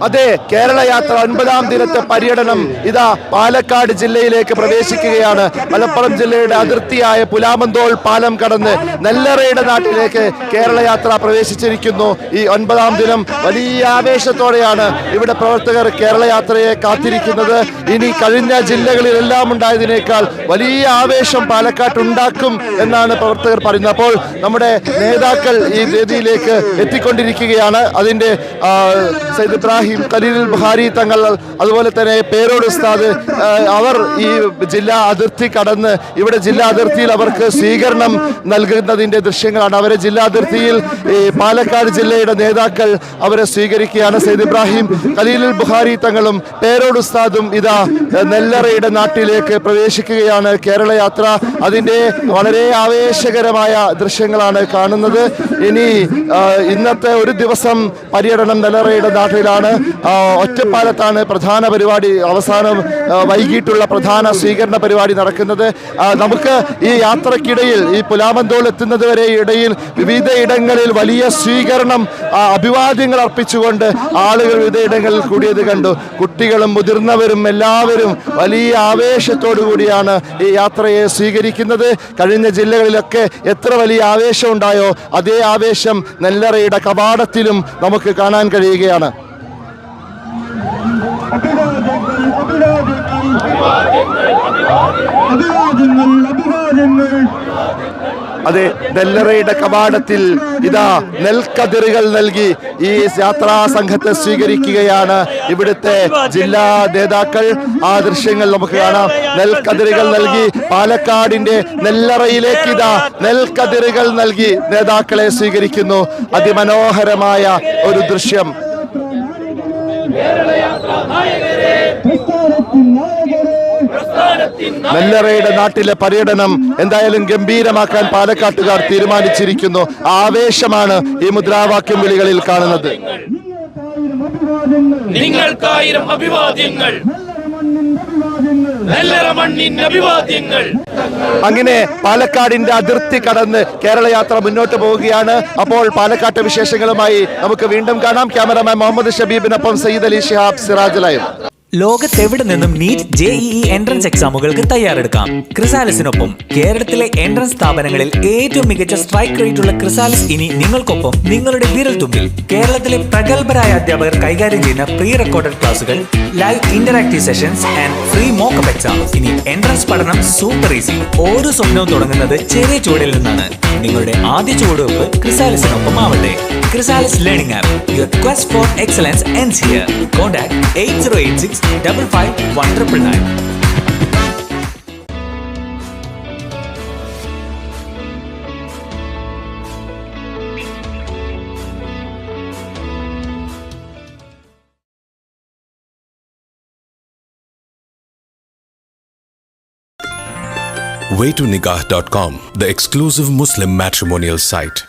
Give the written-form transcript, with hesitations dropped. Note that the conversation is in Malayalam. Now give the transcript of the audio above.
അതെ, കേരള യാത്ര 9ാം ദിനത്തെ പര്യടനം ഇതാ പാലക്കാട് ജില്ലയിലേക്ക് പ്രവേശിക്കുകയാണ്. മലപ്പുറം ജില്ലയുടെ അതിർത്തിയായ പുലാമന്തോൾ പാലം കടന്ന് നെല്ലറയുടെ നാട്ടിലേക്ക് കേരള യാത്ര പ്രവേശിച്ചിരിക്കുന്നു. ഈ 9ാം ദിനം വലിയ ആവേശത്തോടെയാണ് ഇവിടെ പ്രവർത്തകർ കേരള യാത്രയെ കാത്തിരിക്കുന്നത്. ഇനി കഴിഞ്ഞ ജില്ലകളിലെല്ലാം ഉണ്ടായതിനേക്കാൾ വലിയ ആവേശം പാലക്കാട്ട് ഉണ്ടാക്കും എന്നാണ് പ്രവർത്തകർ പറയുന്നത്. അപ്പോൾ നമ്മുടെ നേതാക്കൾ ഈ വേദിയിലേക്ക് എത്തിക്കൊണ്ടിരിക്കുകയാണ്. അതിൻ്റെ സയ്യിദ് ഇബ്രാഹിം ഖലീൽ ബുഖാരി തങ്ങൾ, അതുപോലെ തന്നെ പേരോട് ഉസ്താദ്, അവർ ഈ ജില്ലാ അതിർത്തി കടന്ന് ഇവിടെ ജില്ലാ അതിർത്തിയിൽ അവർക്ക് സ്വീകരണം നൽകുന്നതിൻ്റെ ദൃശ്യങ്ങളാണ്. അവരെ ജില്ലാ അതിർത്തിയിൽ ഈ പാലക്കാട് ജില്ലയുടെ നേതാക്കൾ അവരെ സ്വീകരിക്കുകയാണ്. സയ്യിദ് ഇബ്രാഹിം ഖലീൽ ബുഖാരി തങ്ങളും പേരോട് ഉസ്താദും ഇതാ നെല്ലറയുടെ നാട്ടിലേക്ക് പ്രവേശിക്കുകയാണ്. കേരള യാത്ര അതിൻ്റെ വളരെ ആവേശകരമായ ദൃശ്യങ്ങളാണ് കാണുന്നത്. ഇനി ഇന്നത്തെ ഒരു ദിവസം പര്യടനം നെല്ലറയുടെ നാട്ടിലാണ്. ഒറ്റപ്പാലത്താണ് പ്രധാന പരിപാടി, അവസാനം വൈകിട്ടുള്ള പ്രധാന സ്വീകരണ പരിപാടി നടക്കുന്നത്. നമുക്ക് ഈ യാത്രക്കിടയിൽ, ഈ പുലാമന്തോൾ എത്തുന്നത് വരെ ഇടയിൽ വിവിധ ഇടങ്ങളിൽ വലിയ സ്വീകരണം, അഭിവാദ്യങ്ങൾ അർപ്പിച്ചുകൊണ്ട് ആളുകൾ വിവിധ ഇടങ്ങളിൽ കൂടിയത് കണ്ടു. കുട്ടികളും മുതിർന്നവരും എല്ലാവരും വലിയ ആവേശത്തോടു കൂടിയാണ് ഈ യാത്രയെ സ്വീകരിക്കുന്നത്. കഴിഞ്ഞ ജില്ലകളിലൊക്കെ എത്ര വലിയ ആവേശം ഉണ്ടായോ അതേ ആവേശം നെല്ലറയുടെ കവാടത്തിലും നമുക്ക് കാണാൻ കഴിയുകയാണ്. അതെ, നെല്ലറയുടെ കവാടത്തിൽ ഇതാ നെൽക്കതിറുകൾ നൽകി ഈ യാത്രാ സംഘത്തെ സ്വീകരിക്കുകയാണ് ഇവിടുത്തെ ജില്ലാ നേതാക്കൾ. ആ ദൃശ്യങ്ങൾ നമുക്ക് കാണാം. നെൽക്കതിറുകൾ നൽകി പാലക്കാടിന്റെ നെല്ലറയിലേക്ക് ഇതാ നെൽക്കതിറുകൾ നൽകി നേതാക്കളെ സ്വീകരിക്കുന്നു. അതിമനോഹരമായ ഒരു ദൃശ്യം. നെല്ലറയുടെ നാട്ടിലെ പര്യടനം എന്തായാലും ഗംഭീരമാക്കാൻ പാലക്കാട്ടുകാർ തീരുമാനിച്ചിരിക്കുന്നു. ആവേശമാണ് ഈ മുദ്രാവാക്യം വിളികളിൽ കാണുന്നത്. നിങ്ങൾക്കായിരം അഭിവാദ്യങ്ങൾ, അഭിവാദ്യങ്ങൾ. അങ്ങനെ പാലക്കാടിന്റെ അതിർത്തി കടന്ന് കേരള യാത്ര മുന്നോട്ട് പോവുകയാണ്. അപ്പോൾ പാലക്കാട്ടെ വിശേഷങ്ങളുമായി നമുക്ക് വീണ്ടും കാണാം. ക്യാമറമാൻ മുഹമ്മദ് ഷബീബിനൊപ്പം സയ്യിദ് അലി ഷിഹാബ്, സിറാജ് ലൈവ്. ലോകത്തെവിടെ നിന്നും നീറ്റ് JEE എൻട്രൻസ് എക്സാമുകൾക്ക് തയ്യാറെടുക്കാം. ക്രിസാലിസിനൊപ്പം കേരളത്തിലെ എൻട്രൻസ് സ്ഥാപനങ്ങളിൽ ഏറ്റവും മികച്ച സ്ട്രൈക്ക് റേറ്റുള്ള ക്രിസാലിസ് ഇനി നിങ്ങൾക്കൊപ്പം, നിങ്ങളുടെ വിരൽ തുമ്പിൽ. കേരളത്തിലെ പ്രഗത്ഭരായ അധ്യാപകർ കൈകാര്യം ചെയ്യുന്ന പ്രീ റെക്കോർഡഡ് ക്ലാസുകൾ, live interactive sessions and free mock-up exam. ഇനി എൻട്രൻസ് പഠനം സൂപ്പർ ഈസി. ഓരോ സ്വപ്നവും തുടങ്ങുന്നത് ചെറിയ ചുവടിൽ നിന്നാണ്. നിങ്ങളുടെ ആദ്യ ചുവടുവെപ്പ് ക്രിസാലിസിനൊപ്പം ആവട്ടെ. Chrysalis learning app, your quest for excellence ends here. Contact 8086 55 1999. waytonikah.com, the exclusive Muslim matrimonial site.